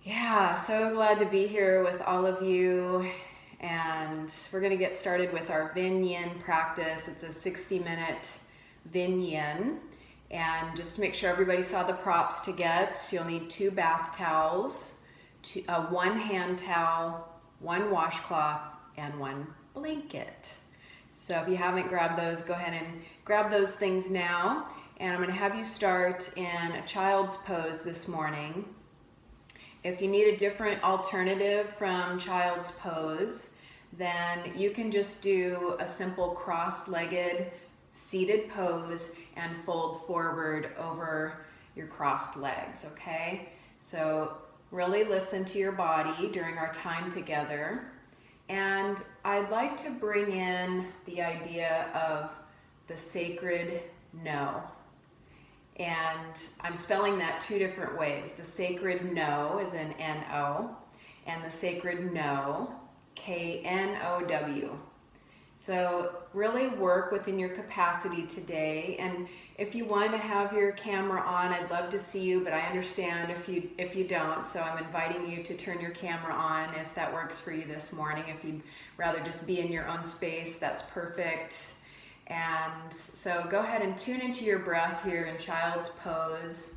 Yeah, so glad to be here with all of you. And we're going to get started with our VinYin practice. It's a 60-minute VinYin. And just to make sure everybody saw the props to get, you'll need 2 bath towels, 1 hand towel, 1 washcloth, and 1 blanket. So if you haven't grabbed those, go ahead and grab those things now. And I'm going to have you start in a child's pose this morning. If you need a different alternative from child's pose, then you can just do a simple cross-legged seated pose and fold forward over your crossed legs, okay? So really listen to your body during our time together. And I'd like to bring in the idea of the sacred no. And I'm spelling that 2 different ways. The sacred no is an N-O, and the sacred no, K-N-O-W. So really work within your capacity today. And if you want to have your camera on, I'd love to see you, but I understand if you don't. So I'm inviting you to turn your camera on if that works for you this morning. If you'd rather just be in your own space, that's perfect. And so go ahead and tune into your breath here in child's pose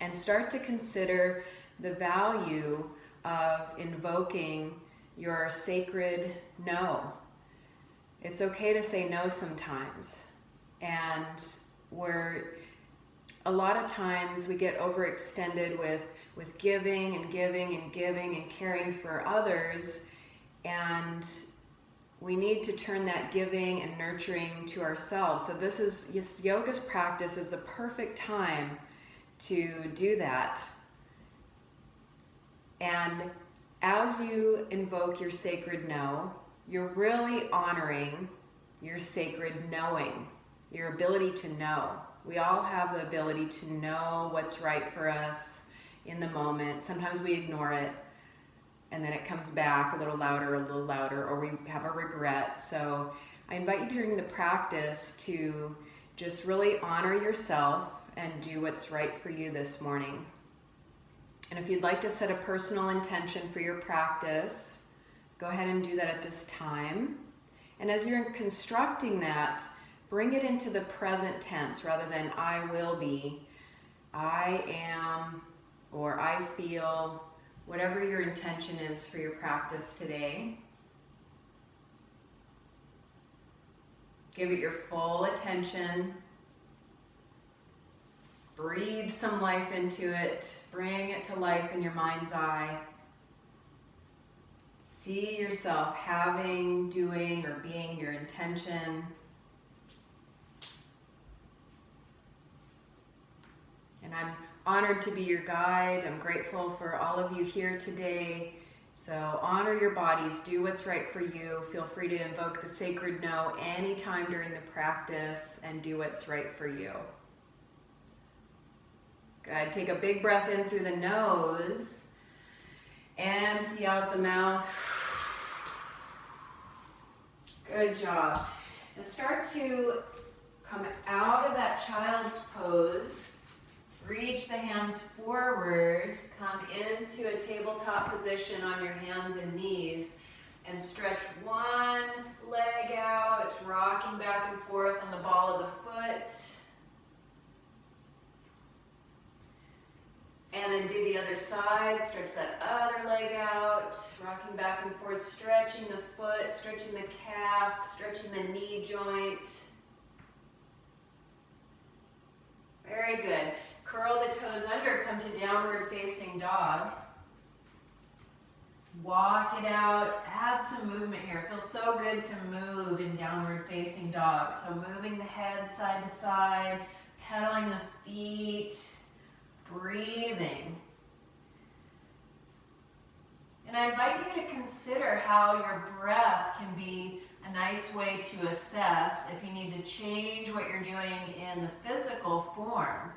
and start to consider the value of invoking your sacred no. It's okay to say no sometimes. And a lot of times we get overextended with giving and giving and giving and caring for others, and we need to turn that giving and nurturing to ourselves. So this yoga's practice is the perfect time to do that. And as you invoke your sacred no, you're really honoring your sacred knowing, your ability to know. We all have the ability to know what's right for us in the moment. Sometimes we ignore it, and then it comes back a little louder, or we have a regret. So I invite you during the practice to just really honor yourself and do what's right for you this morning. And if you'd like to set a personal intention for your practice, go ahead and do that at this time. And as you're constructing that, bring it into the present tense rather than I will be, I am, or I feel. Whatever your intention is for your practice today, give it your full attention. Breathe some life into it. Bring it to life in your mind's eye. See yourself having, doing, or being your intention. And I'm honored to be your guide. I'm grateful for all of you here today. So honor your bodies, do what's right for you. Feel free to invoke the sacred no anytime during the practice and do what's right for you. Good, take a big breath in through the nose. Empty out the mouth. Good job. And start to come out of that child's pose. Reach the hands forward, come into a tabletop position on your hands and knees, and stretch one leg out, rocking back and forth on the ball of the foot. And then do the other side, stretch that other leg out, rocking back and forth, stretching the foot, stretching the calf, stretching the knee joint. Very good. Curl the toes under, come to downward facing dog. Walk it out, add some movement here. It feels so good to move in downward facing dog. So moving the head side to side, pedaling the feet, breathing. And I invite you to consider how your breath can be a nice way to assess if you need to change what you're doing in the physical form.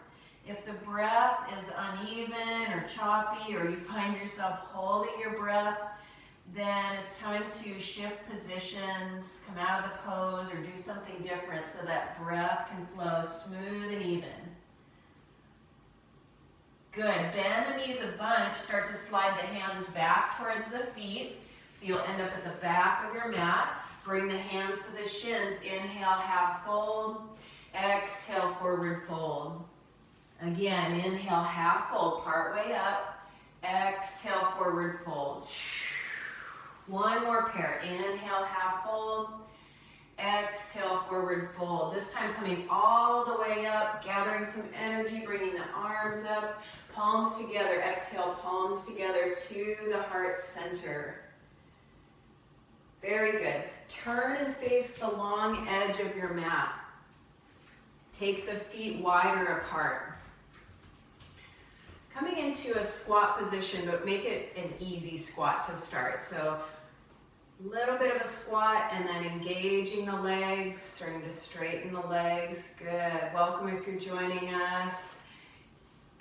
If the breath is uneven or choppy, or you find yourself holding your breath, then it's time to shift positions, come out of the pose, or do something different so that breath can flow smooth and even. Good. Bend the knees a bunch. Start to slide the hands back towards the feet. So you'll end up at the back of your mat. Bring the hands to the shins. Inhale, half fold. Exhale, forward fold. Again, inhale, half fold, part way up. Exhale, forward fold. One more pair. Inhale, half fold. Exhale, forward fold. This time coming all the way up, gathering some energy, bringing the arms up, palms together. Exhale, palms together to the heart center. Very good. Turn and face the long edge of your mat. Take the feet wider apart. Coming into a squat position, but make it an easy squat to start. So a little bit of a squat and then engaging the legs, starting to straighten the legs. Good. Welcome if you're joining us.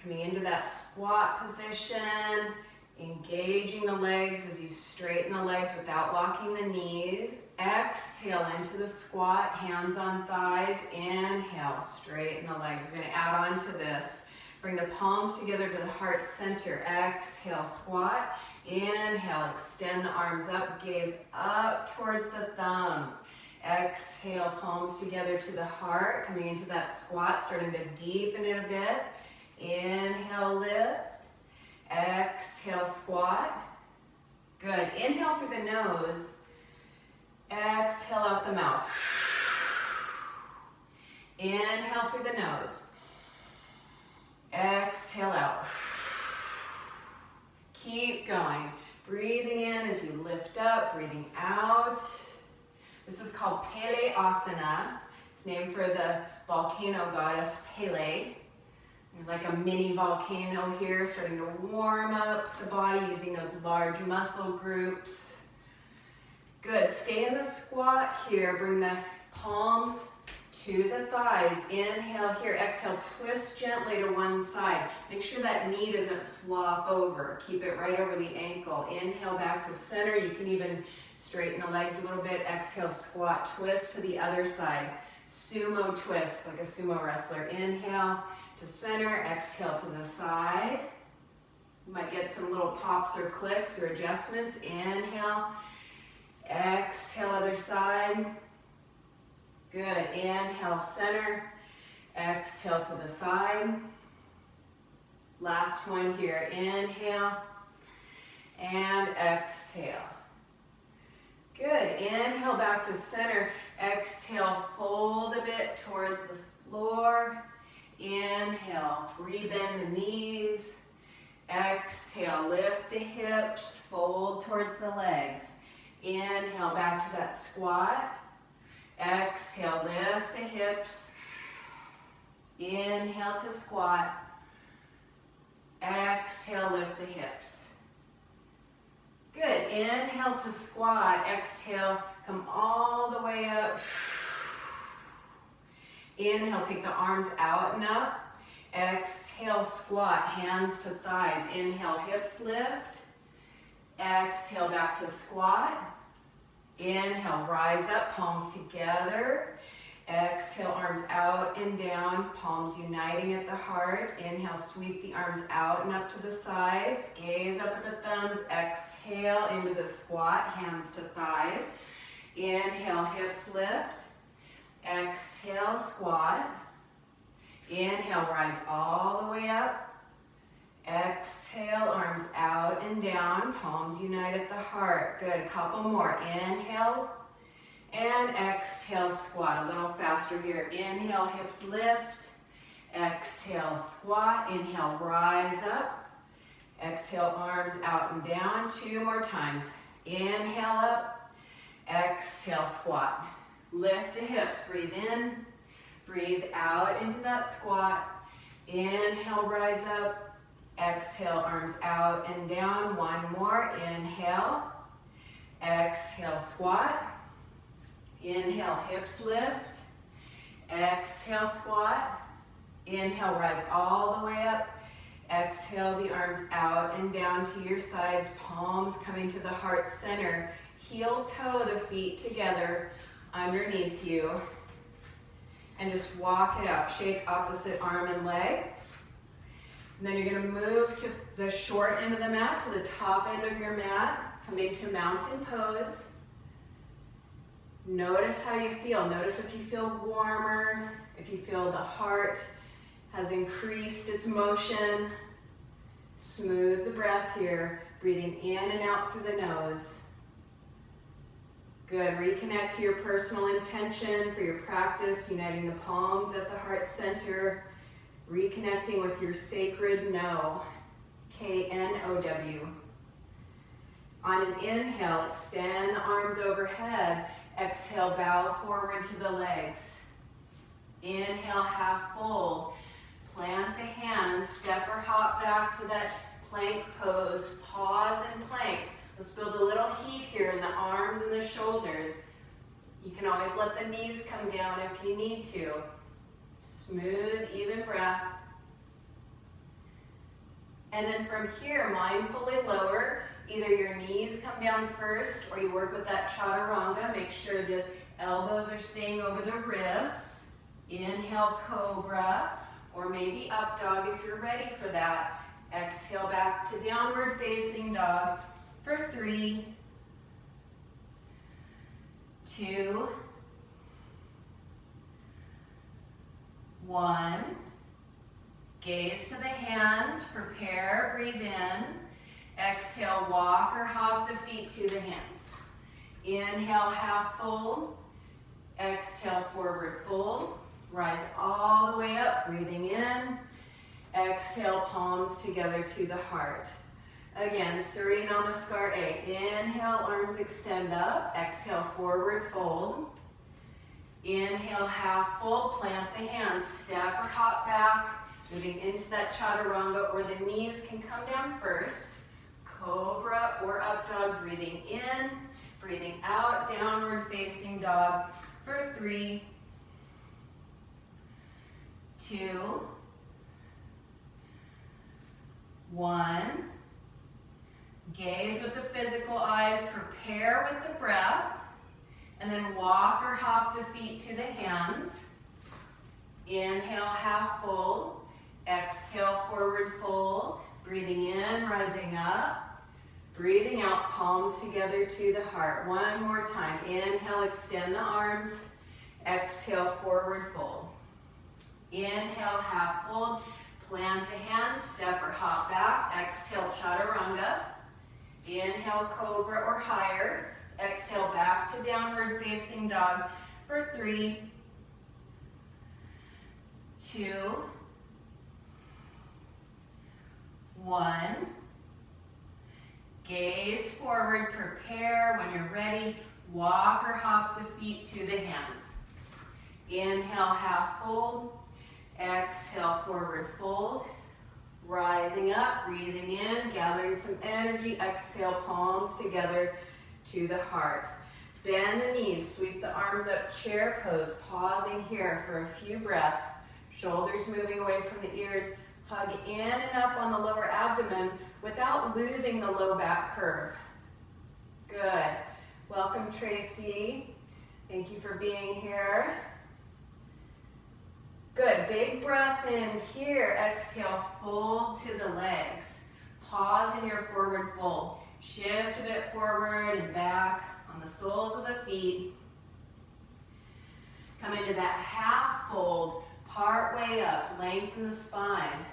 Coming into that squat position, engaging the legs as you straighten the legs without locking the knees. Exhale into the squat, hands on thighs. Inhale, straighten the legs. We're going to add on to this. Bring the palms together to the heart center. Exhale, squat. Inhale, extend the arms up, gaze up towards the thumbs. Exhale, palms together to the heart. Coming into that squat, starting to deepen it a bit. Inhale, lift. Exhale, squat. Good. Inhale through the nose. Exhale out the mouth. Inhale through the nose. Exhale out. Keep going. Breathing in as you lift up, breathing out. This is called Pele Asana. It's named for the volcano goddess Pele. You're like a mini volcano here, starting to warm up the body using those large muscle groups. Good. Stay in the squat here. Bring the palms to the thighs. Inhale here. Exhale, twist gently to one side. Make sure that knee doesn't flop over. Keep it right over the ankle. Inhale back to center. You can even straighten the legs a little bit. Exhale, squat, twist to the other side. Sumo twist, like a sumo wrestler. Inhale to center. Exhale to the side. You might get some little pops or clicks or adjustments. Inhale. Exhale, other side. Good. Inhale, center. Exhale to the side. Last one here. Inhale and exhale. Good. Inhale back to center. Exhale, fold a bit towards the floor. Inhale, rebend the knees. Exhale, lift the hips, fold towards the legs. Inhale, back to that squat. Exhale, lift the hips. Inhale to squat. Exhale, lift the hips. Good. Inhale to squat. Exhale, come all the way up. Inhale, take the arms out and up. Exhale, squat, hands to thighs. Inhale, hips lift. Exhale, back to squat. Inhale, rise up, palms together. Exhale, arms out and down, palms uniting at the heart. Inhale, sweep the arms out and up to the sides. Gaze up at the thumbs. Exhale into the squat, hands to thighs. Inhale, hips lift. Exhale, squat. Inhale, rise all the way up. Exhale, arms out and down, palms unite at the heart. Good, a couple more. Inhale and exhale, squat. A little faster here. Inhale, hips lift. Exhale, squat. Inhale, rise up. Exhale, arms out and down. 2 more times. Inhale up. Exhale, squat. Lift the hips. Breathe in. Breathe out into that squat. Inhale, rise up. Exhale, arms out and down. 1 more. Inhale. Exhale, squat. Inhale, hips lift. Exhale, squat. Inhale, rise all the way up. Exhale, the arms out and down to your sides. Palms coming to the heart center. Heel toe the feet together underneath you. And just walk it up. Shake opposite arm and leg. And then you're going to move to the short end of the mat, to the top end of your mat, coming to mountain pose. Notice how you feel. Notice if you feel warmer, if you feel the heart has increased its motion. Smooth the breath here, breathing in and out through the nose. Good, reconnect to your personal intention for your practice, uniting the palms at the heart center, reconnecting with your sacred no, K-N-O-W. On an inhale, extend the arms overhead. Exhale, bow forward to the legs. Inhale, half fold. Plant the hands, step or hop back to that plank pose. Pause and plank. Let's build a little heat here in the arms and the shoulders. You can always let the knees come down if you need to. Smooth, even breath. And then from here, mindfully lower. Either your knees come down first or you work with that chaturanga. Make sure the elbows are staying over the wrists. Inhale, cobra, or maybe up dog if you're ready for that. Exhale back to downward facing dog for 3, 2, 1. Gaze to the hands, prepare, breathe in. Exhale, walk or hop the feet to the hands. Inhale, half fold. Exhale, forward fold. Rise all the way up, breathing in. Exhale, palms together to the heart. Again, Surya Namaskar A. Inhale, arms extend up. Exhale, forward fold. Inhale, half fold. Plant the hands, step or hop back. Moving into that chaturanga, or the knees can come down first. Cobra or up dog, breathing in, breathing out, downward facing dog for 3, 2, 1. Gaze with the physical eyes, prepare with the breath, and then walk or hop the feet to the hands. Inhale, half fold. Exhale, forward fold. Breathing in, rising up. Breathing out, palms together to the heart. One more time. Inhale, extend the arms. Exhale, forward fold. Inhale, half fold. Plant the hands, step or hop back. Exhale, chaturanga. Inhale, cobra or higher. Exhale, back to downward facing dog for 3, 2, 1. Gaze forward, prepare. When you're ready, walk or hop the feet to the hands. Inhale, half fold. Exhale, forward fold. Rising up, breathing in, gathering some energy. Exhale, palms together to the heart. Bend the knees, sweep the arms up, chair pose. Pausing here for a few breaths. Shoulders moving away from the ears. Hug in and up on the lower abdomen without losing the low back curve. Good. Welcome, Tracy. Thank you for being here. Good. Big breath in here. Exhale, fold to the legs. Pause in your forward fold. Shift a bit forward and back on the soles of the feet. Come into that half fold, part way up, lengthen the spine.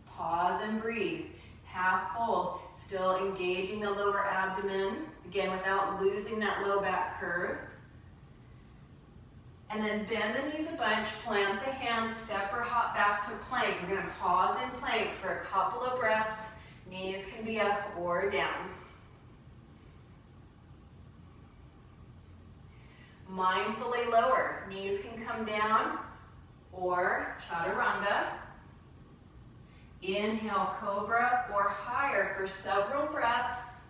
Pause and breathe. Half fold, still engaging the lower abdomen, again without losing that low back curve. And then bend the knees a bunch, plant the hands, step or hop back to plank. We're going to pause in plank for a couple of breaths. Knees can be up or down. Mindfully lower. Knees can come down or chaturanga. Inhale, cobra or higher for several breaths.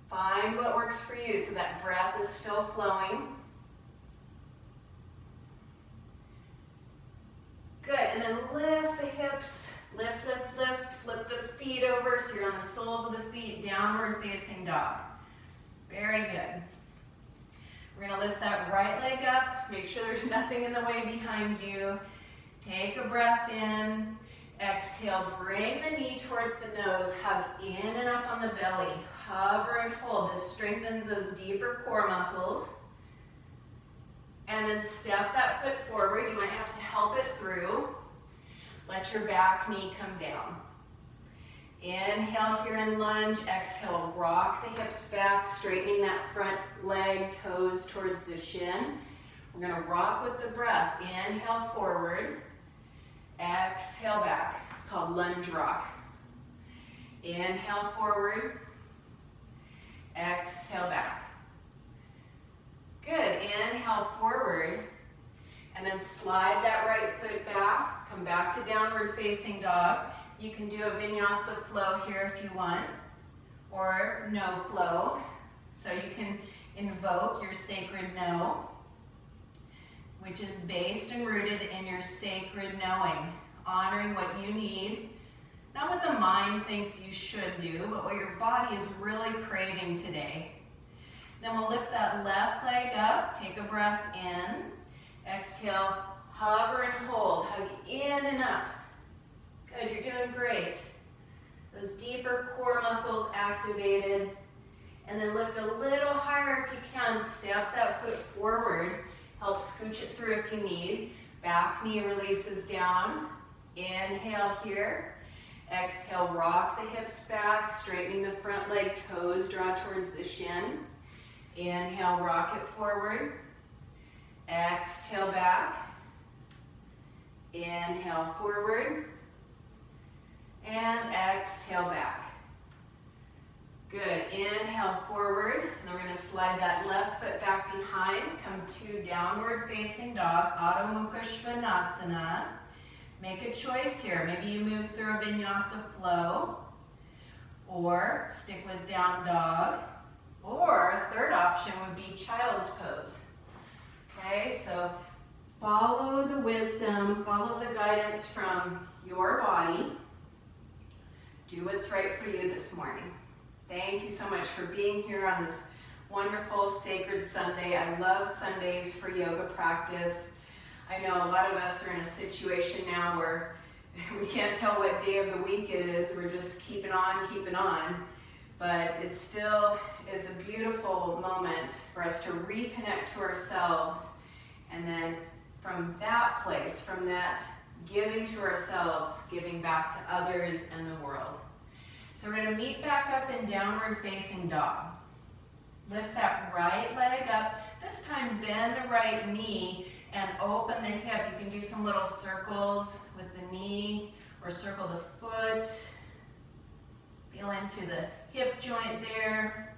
Find what works for you so that breath is still flowing. Good, and then lift the hips, lift, lift, lift, flip the feet over so you're on the soles of the feet, downward facing dog. Very good. We're gonna lift that right leg up, make sure there's nothing in the way behind you. Take a breath in, Exhale, bring the knee towards the nose, hug in and up on the belly. Hover and hold. This strengthens those deeper core muscles. And then step that foot forward. You might have to help it through. Let your back knee come down. Inhale here and lunge. Exhale, rock the hips back, straightening that front leg, toes towards the shin. We're gonna rock with the breath. Inhale forward. Exhale back. It's called lunge rock. Inhale forward. Exhale back. Good. Inhale forward. And then slide that right foot back. Come back to downward facing dog. You can do a vinyasa flow here if you want, or no flow. So you can invoke your sacred no, which is based and rooted in your sacred knowing, honoring what you need, not what the mind thinks you should do, but what your body is really craving today. Then we'll lift that left leg up, take a breath in, exhale, hover and hold, hug in and up. Good, you're doing great. Those deeper core muscles activated, and then lift a little higher if you can, step that foot forward. Help scooch it through if you need. Back knee releases down. Inhale here. Exhale, rock the hips back, straightening the front leg, toes draw towards the shin. Inhale, rock it forward. Exhale back. Inhale forward. And exhale back. Good, inhale forward, and then we're gonna slide that left foot back behind, come to downward facing dog, Adho Mukha Svanasana. Make a choice here. Maybe you move through a vinyasa flow, or stick with down dog, or third option would be child's pose. Okay, so follow the wisdom, follow the guidance from your body. Do what's right for you this morning. Thank you so much for being here on this wonderful sacred Sunday. I love Sundays for yoga practice. I know a lot of us are in a situation now where we can't tell what day of the week it is. We're just keeping on. But it still is a beautiful moment for us to reconnect to ourselves, and then from that place, from that giving to ourselves, giving back to others and the world. So we're going to meet back up in downward facing dog. Lift that right leg up. This time bend the right knee and open the hip. You can do some little circles with the knee or circle the foot. Feel into the hip joint there.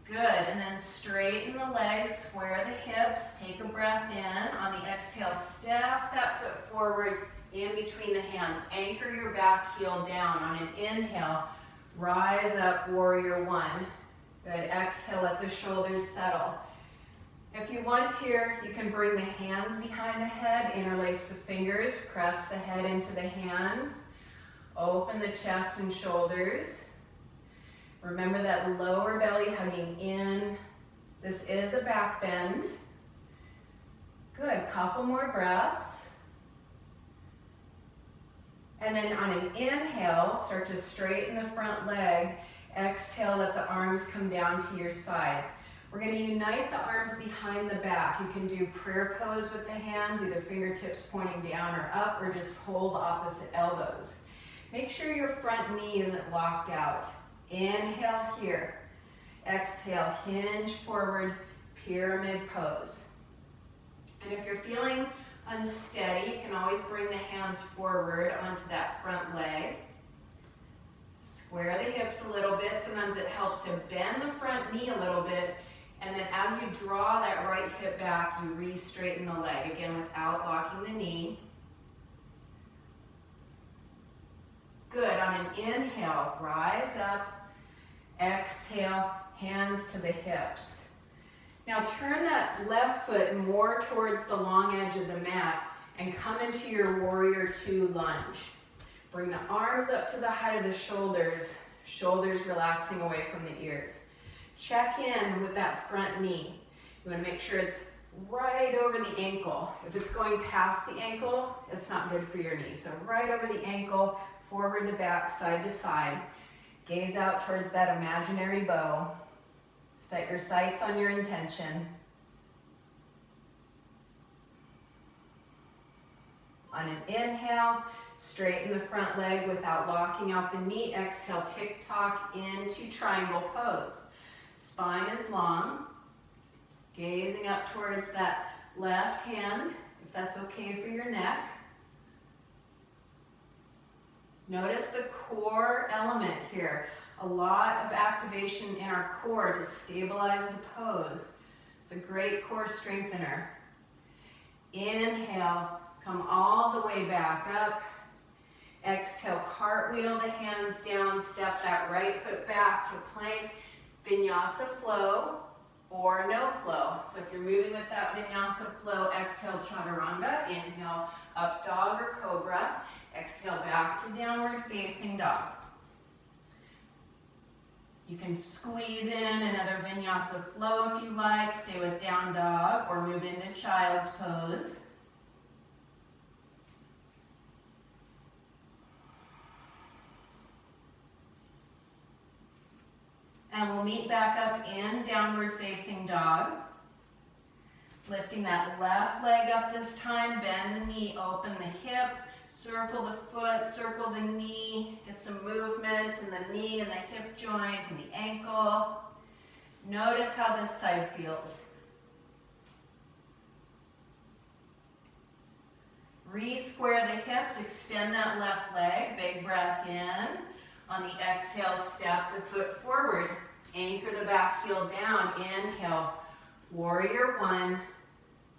Good, and then straighten the legs, square the hips, take a breath in. On the exhale, step that foot forward in between the hands. Anchor your back heel down. On an inhale, rise up, warrior one. Good, exhale, let the shoulders settle. If you want here, you can bring the hands behind the head, interlace the fingers, press the head into the hands, open the chest and shoulders. Remember that lower belly hugging in. This is a back bend. Good, couple more breaths. And then on an inhale, start to straighten the front leg. Exhale, let the arms come down to your sides. We're going to unite the arms behind the back. You can do prayer pose with the hands, either fingertips pointing down or up, or just hold the opposite elbows. Make sure your front knee isn't locked out. Inhale here. Exhale, hinge forward, pyramid pose. And if you're feeling unsteady, you can always bring the hands forward onto that front leg. Square the hips a little bit. Sometimes it helps to bend the front knee a little bit. And then as you draw that right hip back, you re-straighten the leg, again without locking the knee. Good, on an inhale, rise up. Exhale, hands to the hips. Now turn that left foot more towards the long edge of the mat and come into your warrior two lunge. Bring the arms up to the height of the shoulders, shoulders relaxing away from the ears. Check in with that front knee. You want to make sure it's right over the ankle. If it's going past the ankle, it's not good for your knee. So right over the ankle, forward to back, side to side. Gaze out towards that imaginary bow. Set your sights on your intention. On an inhale, straighten the front leg without locking out the knee. Exhale, tick-tock into triangle pose. Spine is long. Gazing up towards that left hand, if that's okay for your neck. Notice the core element here. A lot of activation in our core to stabilize the pose. It's a great core strengthener. Inhale, come all the way back up. Exhale, cartwheel the hands down, step that right foot back to plank. Vinyasa flow or no flow. So if you're moving with that vinyasa flow, exhale, chaturanga. Inhale, up dog or cobra. Exhale, back to downward facing dog. You can squeeze in another vinyasa flow if you like. Stay with down dog or move into child's pose. And we'll meet back up in downward facing dog. Lifting that left leg up this time, bend the knee, open the hip, circle the foot, circle the knee, get some movement in the knee and the hip joint and the ankle. Notice how this side feels. Re-square the hips, extend that left leg, big breath in. On the exhale, step the foot forward. Anchor the back heel down. Inhale, warrior one.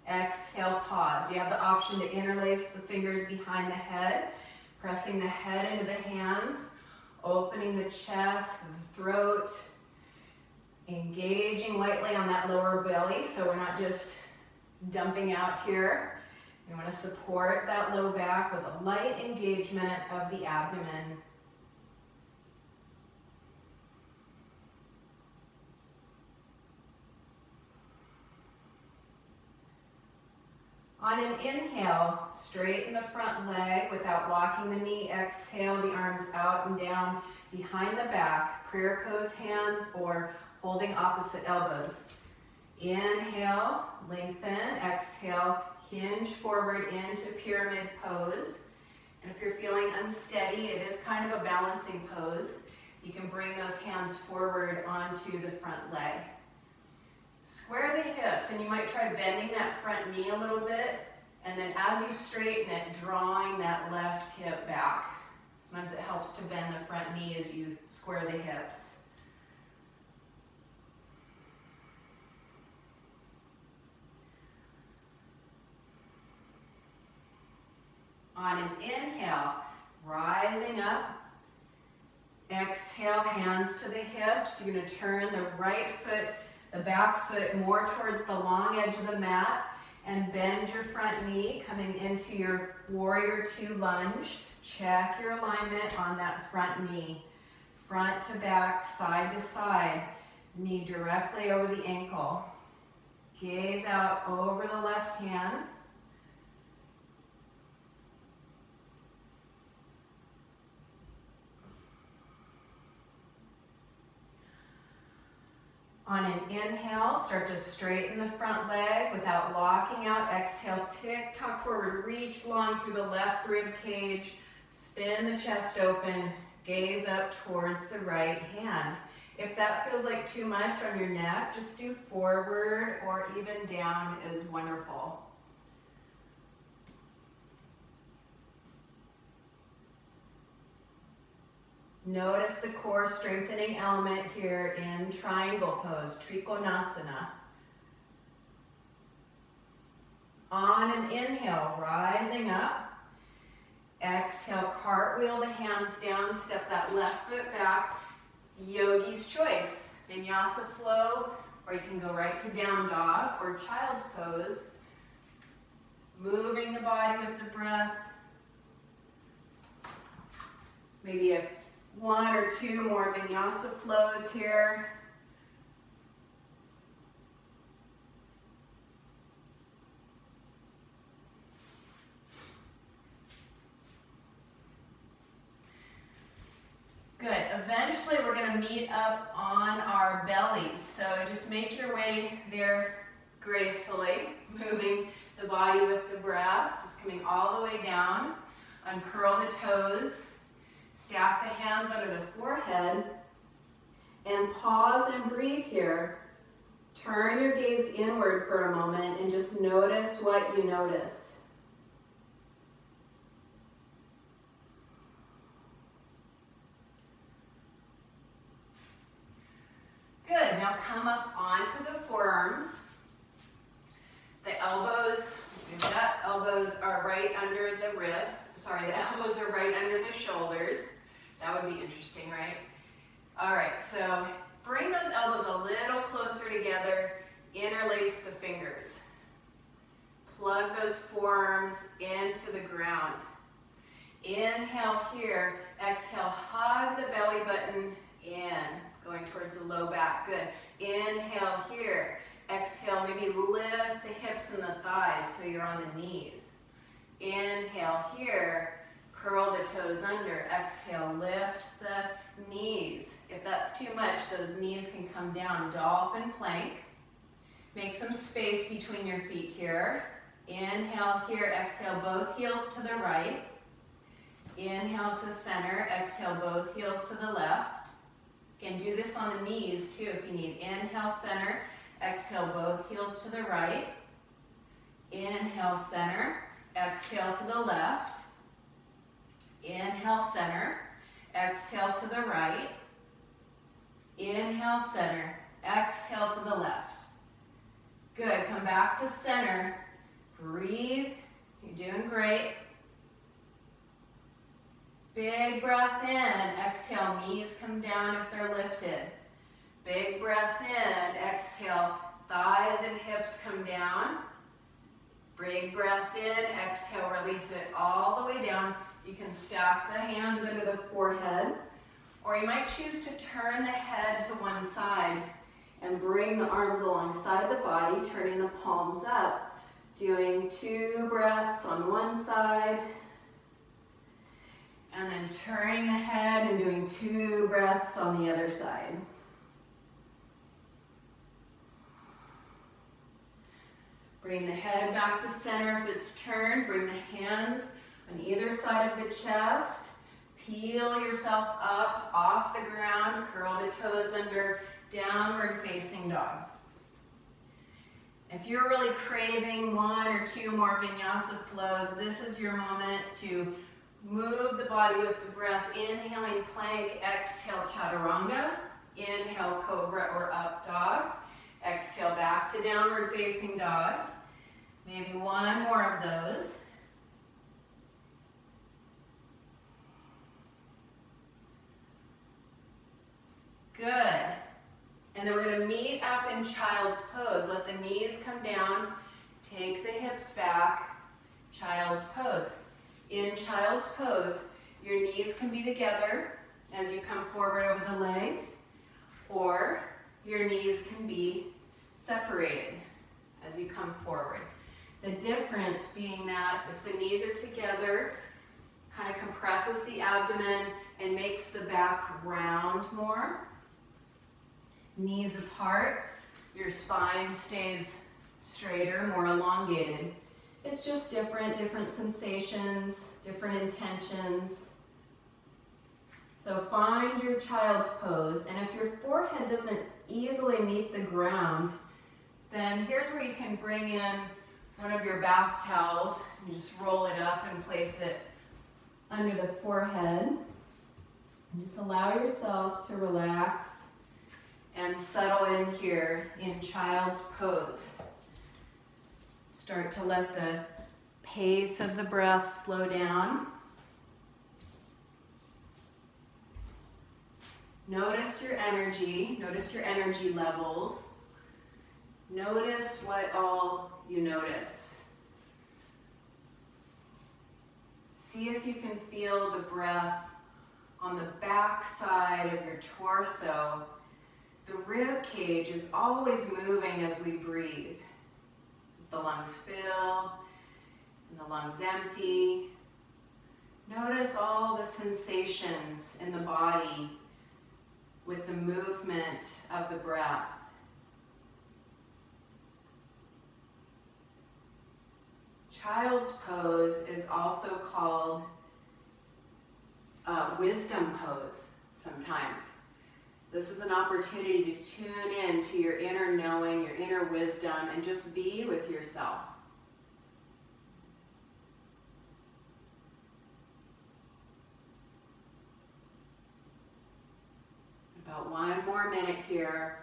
Exhale, pause. You have the option to interlace the fingers behind the head, pressing the head into the hands, opening the chest, the throat, engaging lightly on that lower belly so we're not just dumping out here. You want to support that low back with a light engagement of the abdomen. On an inhale, straighten the front leg without locking the knee. Exhale, the arms out and down behind the back. Prayer pose hands or holding opposite elbows. Inhale, lengthen. Exhale, hinge forward into pyramid pose. And if you're feeling unsteady, it is kind of a balancing pose. You can bring those hands forward onto the front leg. Square the hips, and you might try bending that front knee a little bit, and then as you straighten it, drawing that left hip back. Sometimes it helps to bend the front knee as you square the hips. On an inhale, rising up. Exhale, hands to the hips. You're going to turn the right foot, the back foot more towards the long edge of the mat and bend your front knee coming into your warrior two lunge. Check your alignment on that front knee. Front to back, side to side, knee directly over the ankle. Gaze out over the left hand. On an inhale, start to straighten the front leg without locking out. Exhale, tick, tuck forward, reach long through the left rib cage. Spin the chest open, gaze up towards the right hand. If that feels like too much on your neck, just do forward or even down is wonderful. Notice the core strengthening element here in triangle pose, Trikonasana. On an inhale, rising up. Exhale, cartwheel the hands down, step that left foot back. Yogi's choice, vinyasa flow, or you can go right to down dog or child's pose. Moving the body with the breath. Maybe one or two more vinyasa flows here. eventually we're going to meet up on our bellies. So just make your way there gracefully, moving the body with the breath, just coming all the way down. Uncurl the toes, stack the hands under the forehead, and pause and breathe here. Turn your gaze inward for a moment and just notice what you notice. Good, now come up onto the forearms. The elbows, elbows are right under the wrists. Sorry, the elbows are right under the shoulders. That would be interesting, right? All right, so bring those elbows a little closer together. Interlace the fingers. Plug those forearms into the ground. Inhale here. Exhale, hug the belly button in. Going towards the low back, good. Inhale here. Exhale, maybe lift the hips and the thighs so you're on the knees. Inhale here. Curl the toes under. Exhale, lift the knees. If that's too much, those knees can come down. Dolphin plank. Make some space between your feet here. Inhale here. Exhale, both heels to the right. Inhale to center. Exhale, both heels to the left. You can do this on the knees too if you need. Inhale, center. Exhale, both heels to the right. Inhale, center. Exhale to the left. Inhale, center. Exhale to the right. Inhale, center. Exhale to the left. Good. Come back to center. Breathe. You're doing great. Big breath in. Exhale, knees come down if they're lifted. Big breath in. Exhale, thighs and hips come down. Big breath in. Exhale, release it all the way down. You can stack the hands under the forehead, or you might choose to turn the head to one side and bring the arms alongside the body, turning the palms up, doing 2 breaths on one side, and then turning the head and doing 2 breaths on the other side. Bring the head back to center if it's turned. Bring the hands on either side of the chest. Peel yourself up off the ground. Curl the toes under. Downward facing dog. If you're really craving 1 or 2 more vinyasa flows, this is your moment to move the body with the breath. Inhaling plank, exhale chaturanga. Inhale cobra or up dog. Exhale back to downward facing dog. Maybe 1 more of those. Good. And then we're going to meet up in child's pose. Let the knees come down. Take the hips back. Child's pose. In child's pose, your knees can be together as you come forward over the legs, or your knees can be separated as you come forward. The difference being that if the knees are together, kind of compresses the abdomen and makes the back round more. Knees apart, your spine stays straighter, more elongated. It's just different sensations, different intentions. So find your child's pose, and if your forehead doesn't easily meet the ground, then here's where you can bring in one of your bath towels and just roll it up and place it under the forehead. And just allow yourself to relax and settle in here in child's pose. Start to let the pace of the breath slow down. Notice your energy levels. Notice what all you notice. See if you can feel the breath on the back side of your torso. The rib cage is always moving as we breathe. As the lungs fill and the lungs empty. Notice all the sensations in the body with the movement of the breath. Child's pose is also called wisdom pose sometimes. This is an opportunity to tune in to your inner knowing, your inner wisdom, and just be with yourself. About 1 more minute here.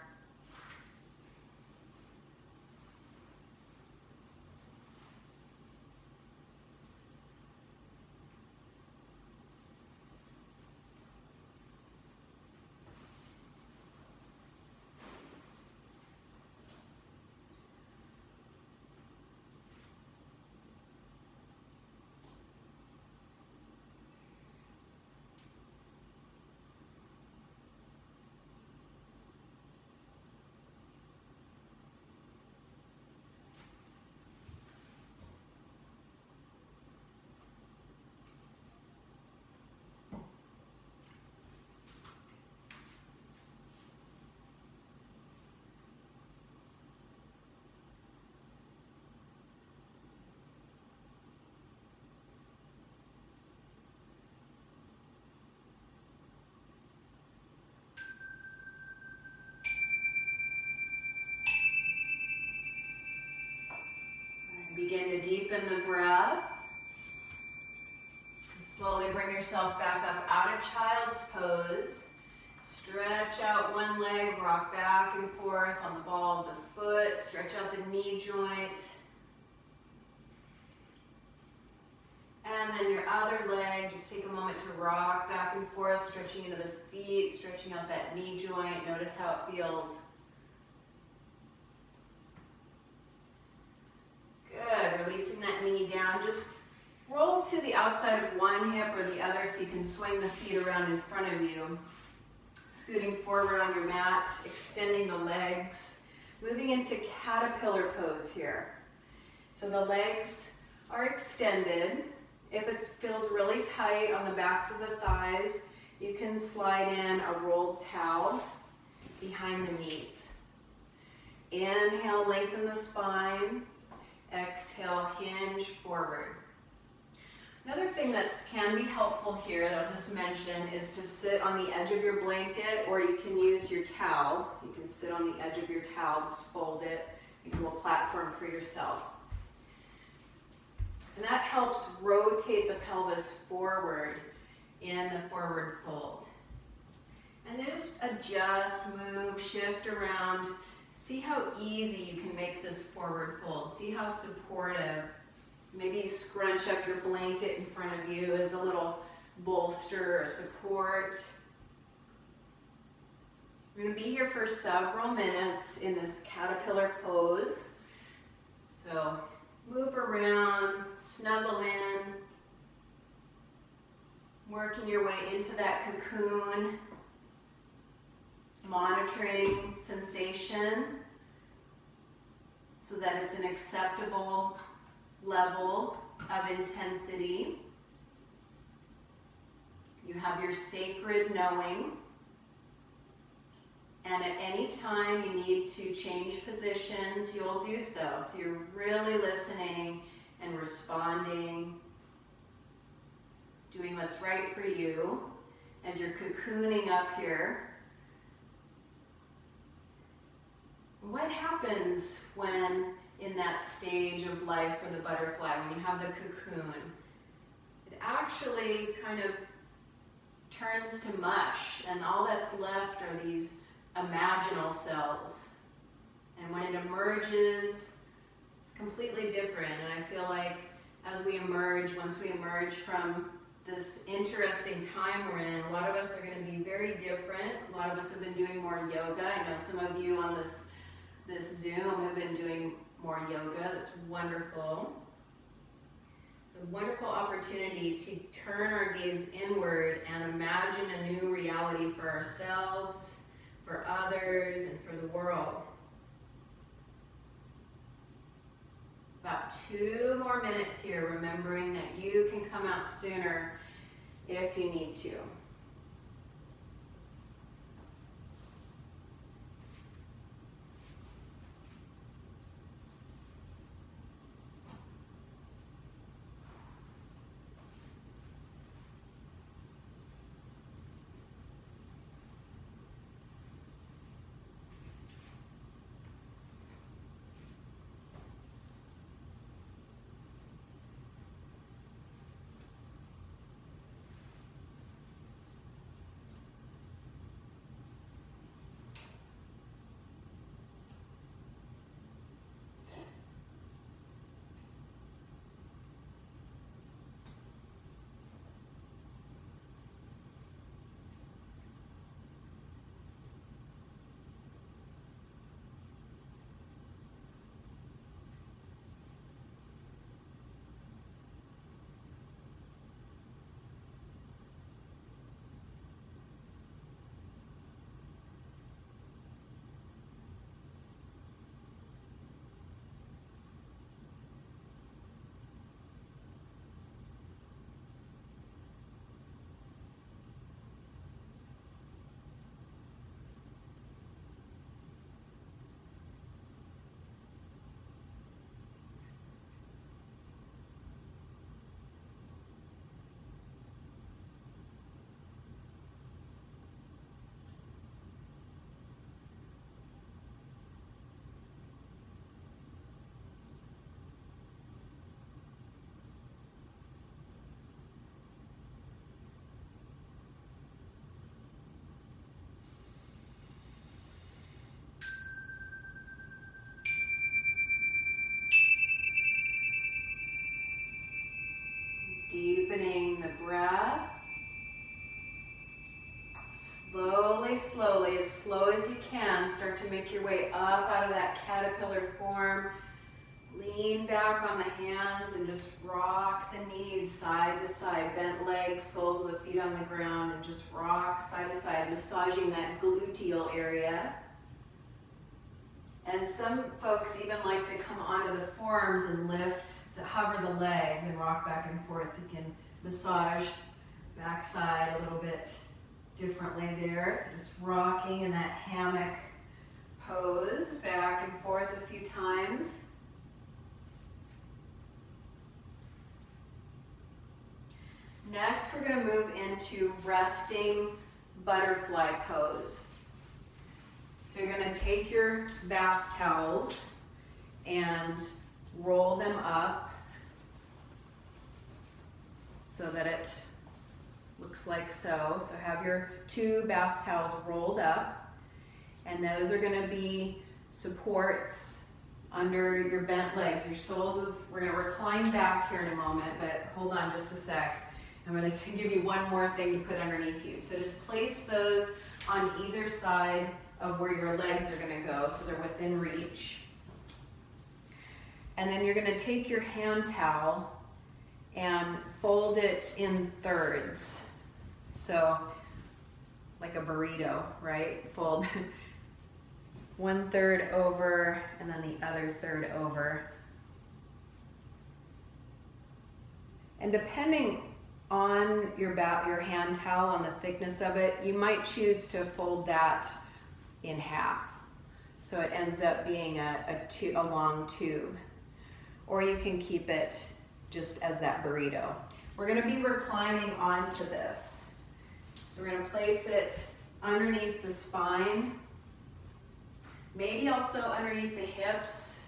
Begin to deepen the breath. Slowly bring yourself back up out of child's pose. Stretch out one leg, rock back and forth on the ball of the foot. Stretch out the knee joint. And then your other leg, just take a moment to rock back and forth, stretching into the feet, stretching out that knee joint. Notice how it feels. Good, releasing that knee down. Just roll to the outside of one hip or the other so you can swing the feet around in front of you. Scooting forward on your mat, extending the legs. Moving into caterpillar pose here. So the legs are extended. If it feels really tight on the backs of the thighs, you can slide in a rolled towel behind the knees. Inhale, lengthen the spine. Exhale, hinge forward. Another thing that can be helpful here that I'll just mention is to sit on the edge of your blanket, or you can use your towel. You can sit on the edge of your towel, just fold it into a platform for yourself. And that helps rotate the pelvis forward in the forward fold. And then just adjust, move, shift around. See how easy you can make this forward fold. See how supportive. Maybe you scrunch up your blanket in front of you as a little bolster or support. We're going to be here for several minutes in this caterpillar pose. So move around, snuggle in, working your way into that cocoon. Monitoring sensation so that it's an acceptable level of intensity. You have your sacred knowing, and at any time you need to change positions, you'll do so. So you're really listening and responding, doing what's right for you as you're cocooning up here. What happens when in that stage of life for the butterfly, when you have the cocoon? It actually kind of turns to mush, and all that's left are these imaginal cells. And when it emerges, it's completely different. And I feel like as we emerge, once we emerge from this interesting time we're in, a lot of us are going to be very different. A lot of us have been doing more yoga. I know some of you on this Zoom have been doing more yoga. That's wonderful. It's a wonderful opportunity to turn our gaze inward and imagine a new reality for ourselves, for others, and for the world. About 2 more minutes here, remembering that you can come out sooner if you need to. deepening the breath. Slowly, slowly, as slow as you can, start to make your way up out of that caterpillar form. Lean back on the hands and just rock the knees side to side. Bent legs, soles of the feet on the ground, and just rock side to side, massaging that gluteal area. And some folks even like to come onto the forearms and lift, hover the legs and rock back and forth. You can massage backside a little bit differently there. So just rocking in that hammock pose, back and forth a few times. Next, we're going to move into resting butterfly pose. So you're going to take your bath towels and roll them up so that it looks like so. So have your 2 bath towels rolled up, and those are going to be supports under your bent legs, your soles of, we're going to recline back here in a moment, but hold on just a sec. I'm going to give you one more thing to put underneath you. So just place those on either side of where your legs are going to go so they're within reach. And then you're going to take your hand towel and fold it in thirds. So like a burrito, right? Fold 1/3 over and then the other third over. And depending on your hand towel, on the thickness of it, you might choose to fold that in half. So it ends up being a long tube. Or you can keep it just as that burrito. We're gonna be reclining onto this. So we're gonna place it underneath the spine, maybe also underneath the hips,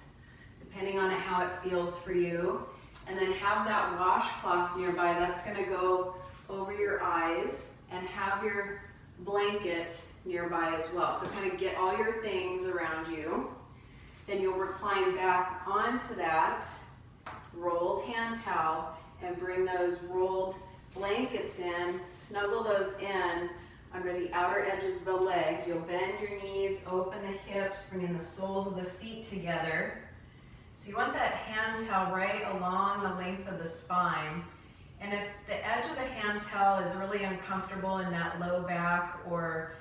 depending on how it feels for you. And then have that washcloth nearby. That's gonna go over your eyes, and have your blanket nearby as well. So kind of get all your things around you. Then you'll recline back onto that rolled hand towel and bring those rolled blankets in, snuggle those in under the outer edges of the legs. You'll bend your knees, open the hips, bring in the soles of the feet together. So you want that hand towel right along the length of the spine. And if the edge of the hand towel is really uncomfortable in that low back or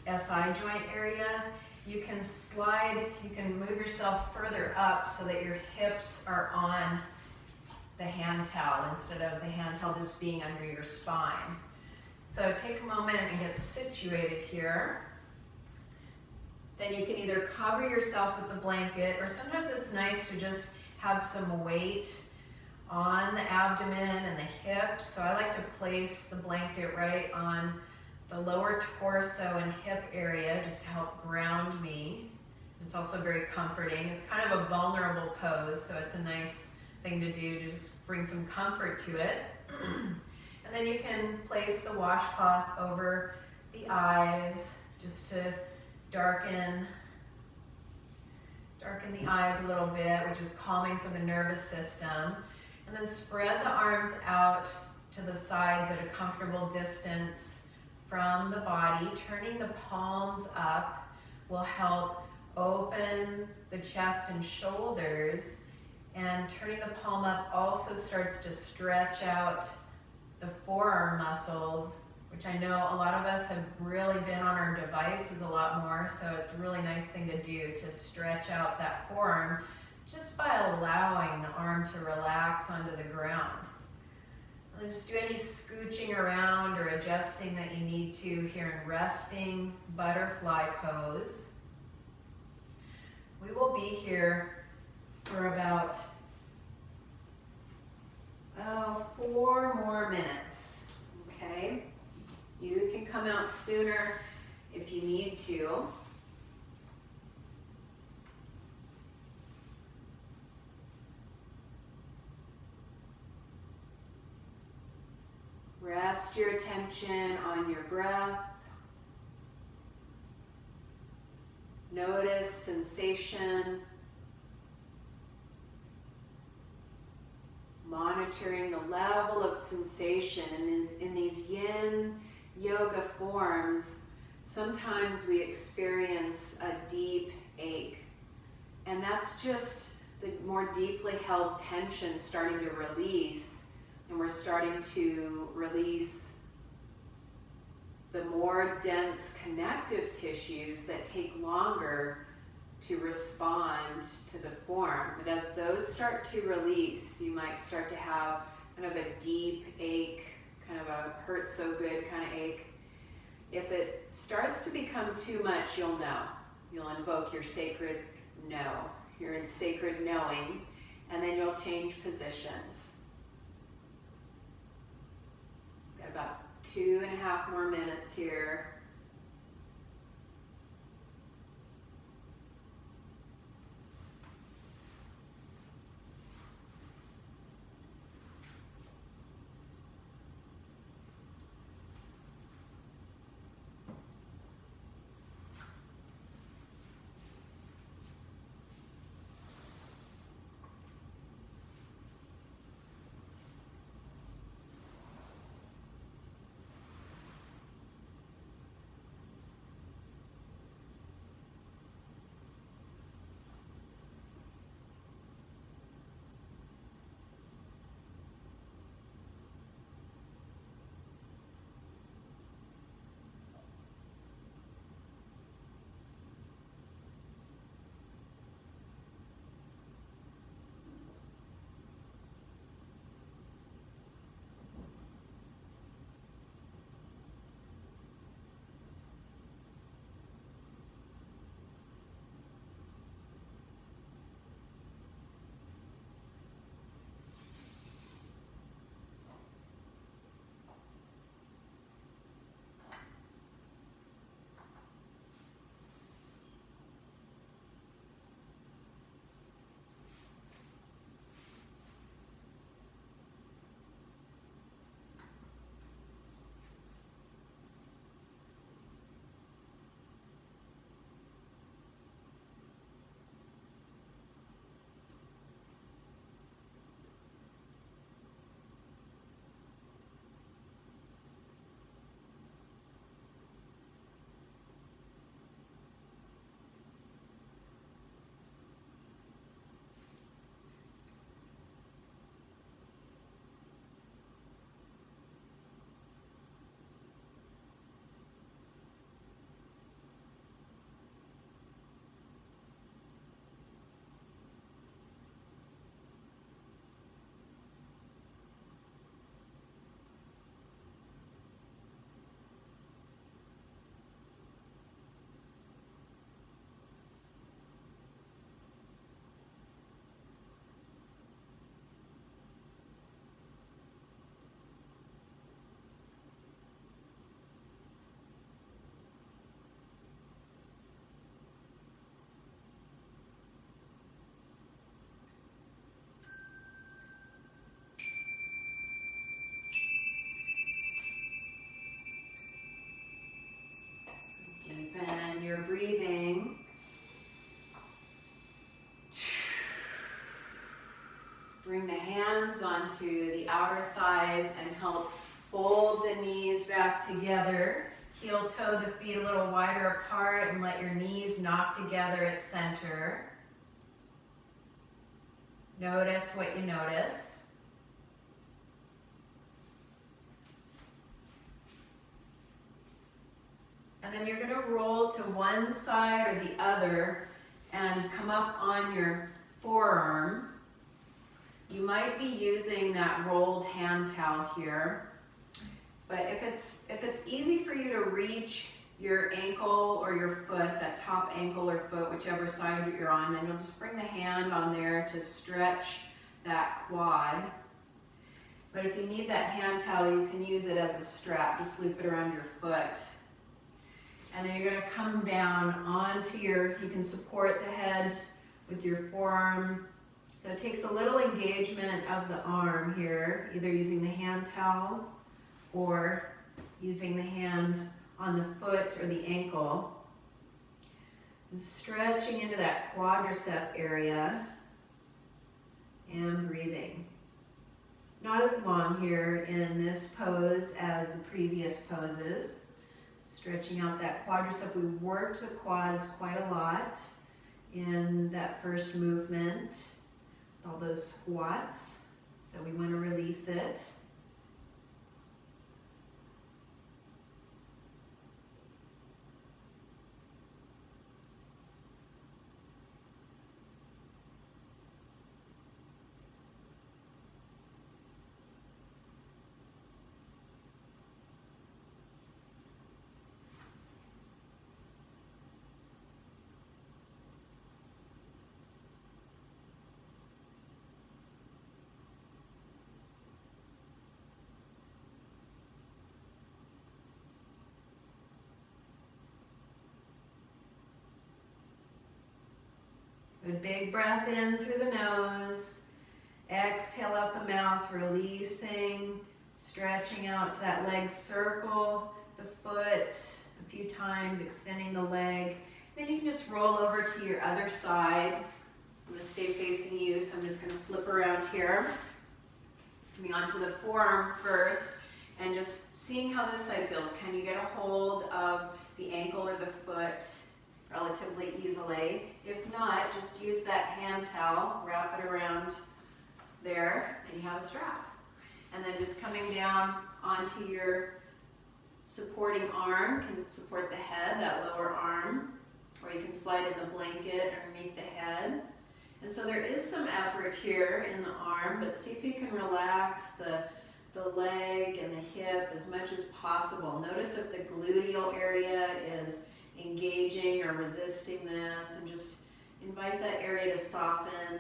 SI joint area, you can move yourself further up so that your hips are on the hand towel instead of the hand towel just being under your spine. So take a moment and get situated here. Then you can either cover yourself with the blanket, or sometimes it's nice to just have some weight on the abdomen and the hips. So I like to place the blanket right on the lower torso and hip area just to help ground me. It's also very comforting. It's kind of a vulnerable pose, so it's a nice thing to do to just bring some comfort to it. And then you can place the washcloth over the eyes just to darken the eyes a little bit, which is calming for the nervous system. And then spread the arms out to the sides at a comfortable distance from the body. Turning the palms up will help open the chest and shoulders, and turning the palm up also starts to stretch out the forearm muscles, which I know a lot of us have really been on our devices a lot more, so it's a really nice thing to do, to stretch out that forearm just by allowing the arm to relax onto the ground. And then just do any scooching around or adjusting that you need to here in resting butterfly pose. We will be here for about 4 more minutes, okay? You can come out sooner if you need to. Rest your attention on your breath. Notice sensation. monitoring the level of sensation in these yin yoga forms. Sometimes we experience a deep ache, and that's just the more deeply held tension starting to release, and we're starting to release the more dense connective tissues that take longer to respond to the form. But as those start to release, you might start to have kind of a deep ache, kind of a hurt so good kind of ache. If it starts to become too much, you'll know. You'll invoke your sacred no. You're in sacred knowing, and then you'll change positions. Got about 2.5 more minutes here. Deepen your breathing. Bring the hands onto the outer thighs and help fold the knees back together. Heel toe the feet a little wider apart and let your knees knock together at center. Notice what you notice. And then you're going to roll to one side or the other and come up on your forearm. You might be using that rolled hand towel here, but if it's easy for you to reach your ankle or your foot, that top ankle or foot, whichever side you're on, then you'll just bring the hand on there to stretch that quad. But if you need that hand towel, you can use it as a strap. Just loop it around your foot. And then you're going to come down onto you can support the head with your forearm. So it takes a little engagement of the arm here, either using the hand towel or using the hand on the foot or the ankle. And stretching into that quadricep area and breathing. Not as long here in this pose as the previous poses. Stretching out that quadricep. We worked the quads quite a lot in that first movement, all those squats. So we want to release it. Good big breath in through the nose. Exhale out the mouth, releasing, stretching out that leg circle, the foot a few times, extending the leg. Then you can just roll over to your other side. I'm going to stay facing you, so I'm just going to flip around here. Coming onto the forearm first, and just seeing how this side feels. Can you get a hold of the ankle or the foot relatively easily? If not, just use that hand towel, wrap it around there, and you have a strap. And then just coming down onto your supporting arm, can support the head, that lower arm, or you can slide in the blanket underneath the head. And so there is some effort here in the arm, but see if you can relax the leg and the hip as much as possible. Notice if the gluteal area is engaging or resisting this, and just invite that area to soften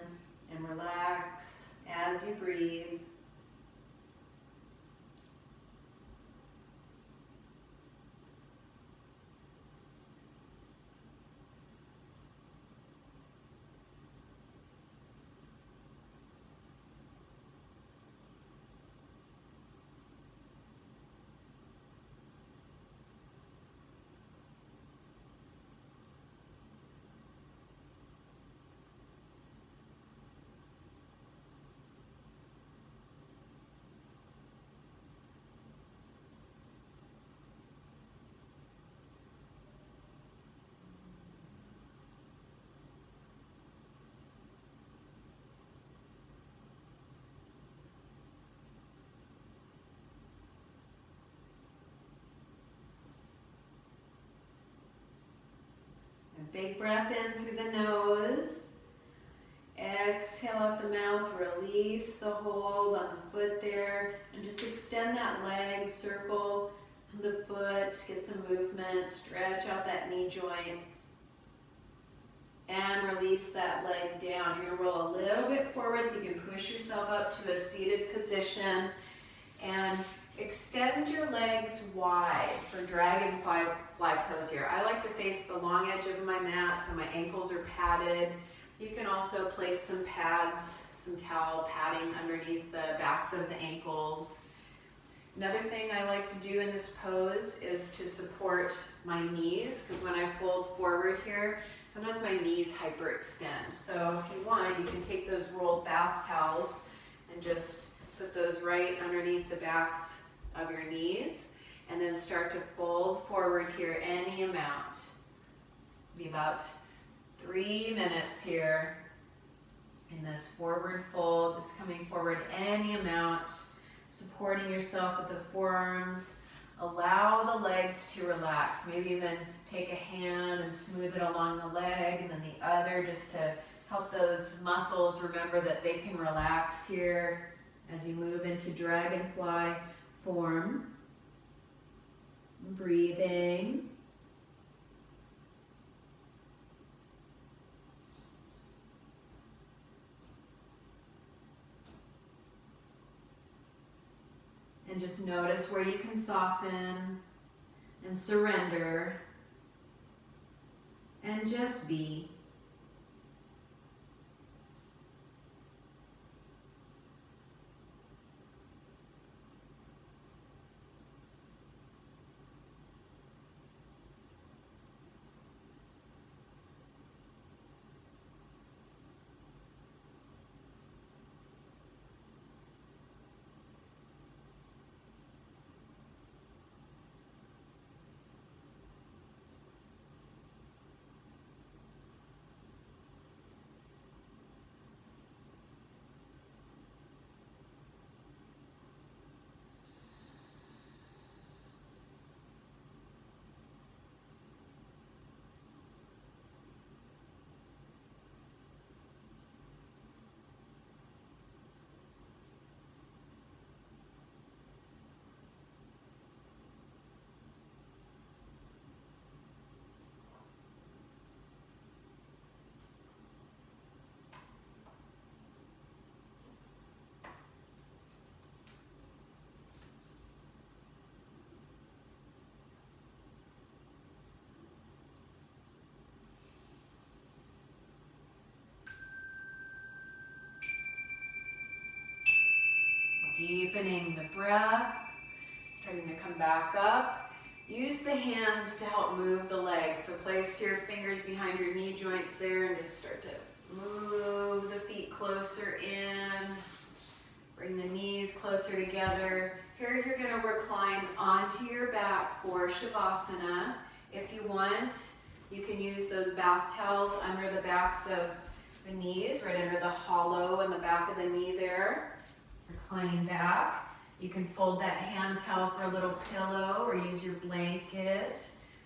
and relax as you breathe. Big breath in through the nose. Exhale out the mouth, release the hold on the foot there, and just extend that leg, circle the foot, get some movement, stretch out that knee joint, and release that leg down. You're going to roll a little bit forward so you can push yourself up to a seated position, and extend your legs wide for dragonfly pose here. I like to face the long edge of my mat so my ankles are padded. You can also place some pads, some towel padding underneath the backs of the ankles. Another thing I like to do in this pose is to support my knees, because when I fold forward here, sometimes my knees hyperextend. So if you want, you can take those rolled bath towels and just put those right underneath the backs of your knees, and then start to fold forward here any amount. Be about 3 minutes here in this forward fold, just coming forward any amount, supporting yourself with the forearms. Allow the legs to relax. Maybe even take a hand and smooth it along the leg, and then the other, just to help those muscles remember that they can relax here as you move into dragonfly form. Breathing. And just notice where you can soften and surrender and just be. Deepening the breath, starting to come back up. Use the hands to help move the legs. So place your fingers behind your knee joints there and just start to move the feet closer in. Bring the knees closer together. Here you're going to recline onto your back for Shavasana. If you want, you can use those bath towels under the backs of the knees, right under the hollow in the back of the knee there. Reclining back. You can fold that hand towel for a little pillow or use your blanket.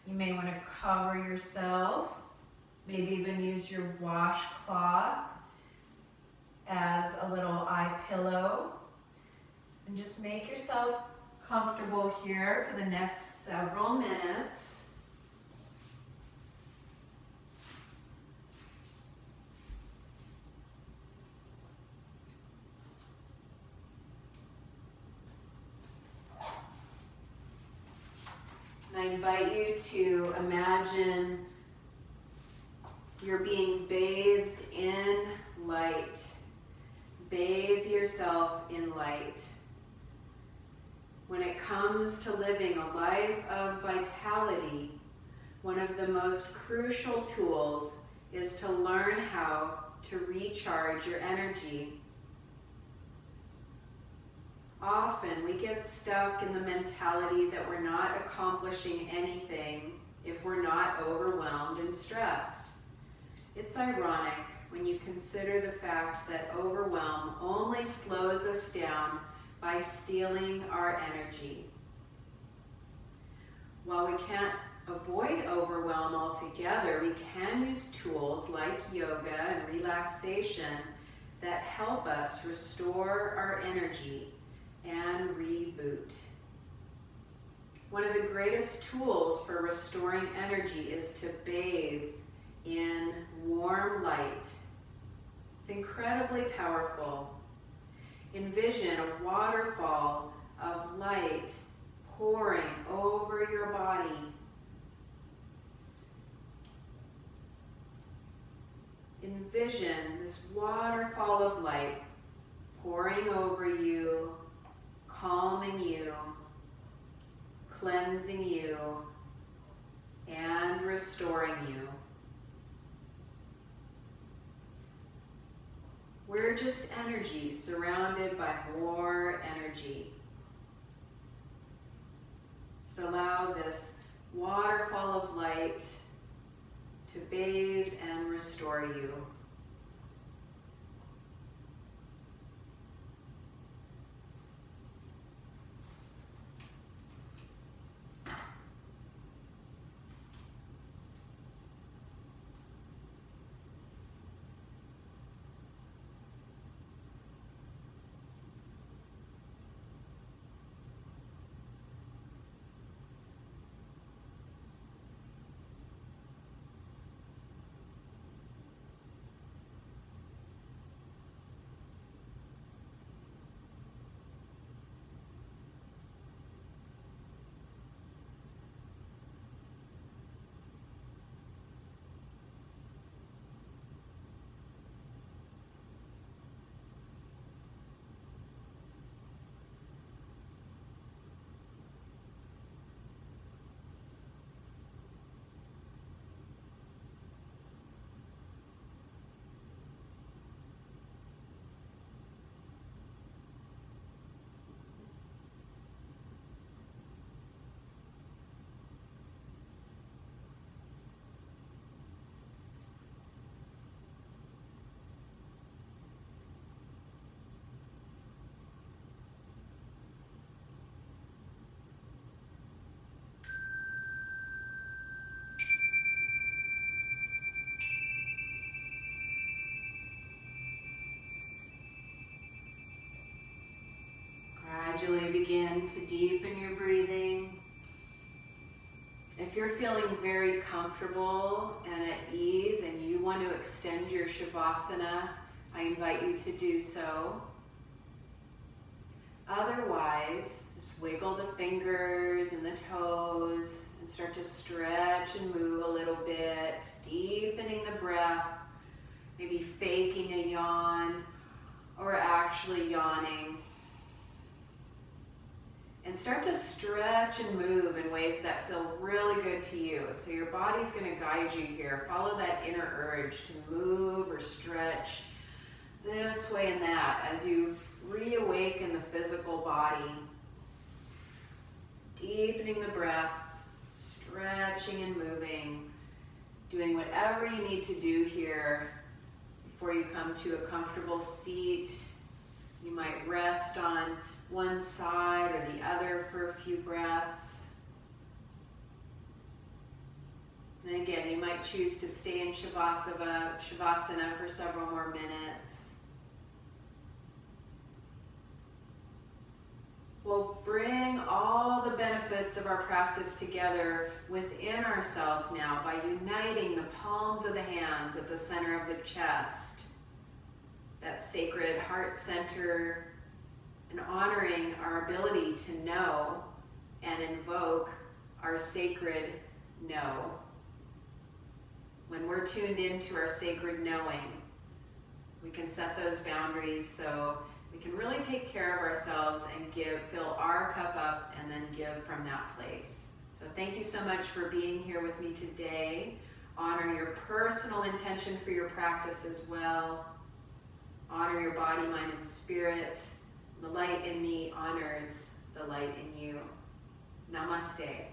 You may want to cover yourself. Maybe even use your washcloth as a little eye pillow. And just make yourself comfortable here for the next several minutes. And I invite you to imagine you're being bathed in light. Bathe yourself in light. When it comes to living a life of vitality, one of the most crucial tools is to learn how to recharge your energy. Often we get stuck in the mentality that we're not accomplishing anything if we're not overwhelmed and stressed. It's ironic when you consider the fact that overwhelm only slows us down by stealing our energy. While we can't avoid overwhelm altogether, we can use tools like yoga and relaxation that help us restore our energy and reboot. One of the greatest tools for restoring energy is to bathe in warm light. It's incredibly powerful. Envision a waterfall of light pouring over your body. Envision this waterfall of light pouring over you, calming you, cleansing you, and restoring you. We're just energy surrounded by more energy. Just allow this waterfall of light to bathe and restore you. Gradually begin to deepen your breathing. If you're feeling very comfortable and at ease and you want to extend your Shavasana, I invite you to do so. Otherwise, just wiggle the fingers and the toes and start to stretch and move a little bit, deepening the breath, maybe faking a yawn or actually yawning. And start to stretch and move in ways that feel really good to you. So your body's going to guide you here. Follow that inner urge to move or stretch this way and that as you reawaken the physical body. Deepening the breath, stretching and moving, doing whatever you need to do here before you come to a comfortable seat. You might rest on one side or the other for a few breaths. And again, you might choose to stay in Shavasana for several more minutes. We'll bring all the benefits of our practice together within ourselves now by uniting the palms of the hands at the center of the chest, that sacred heart center, and honoring our ability to know and invoke our sacred know. When we're tuned into our sacred knowing, we can set those boundaries so we can really take care of ourselves and fill our cup up and then give from that place. So thank you so much for being here with me today. Honor your personal intention for your practice as well. Honor your body, mind, and spirit. The light in me honors the light in you. Namaste.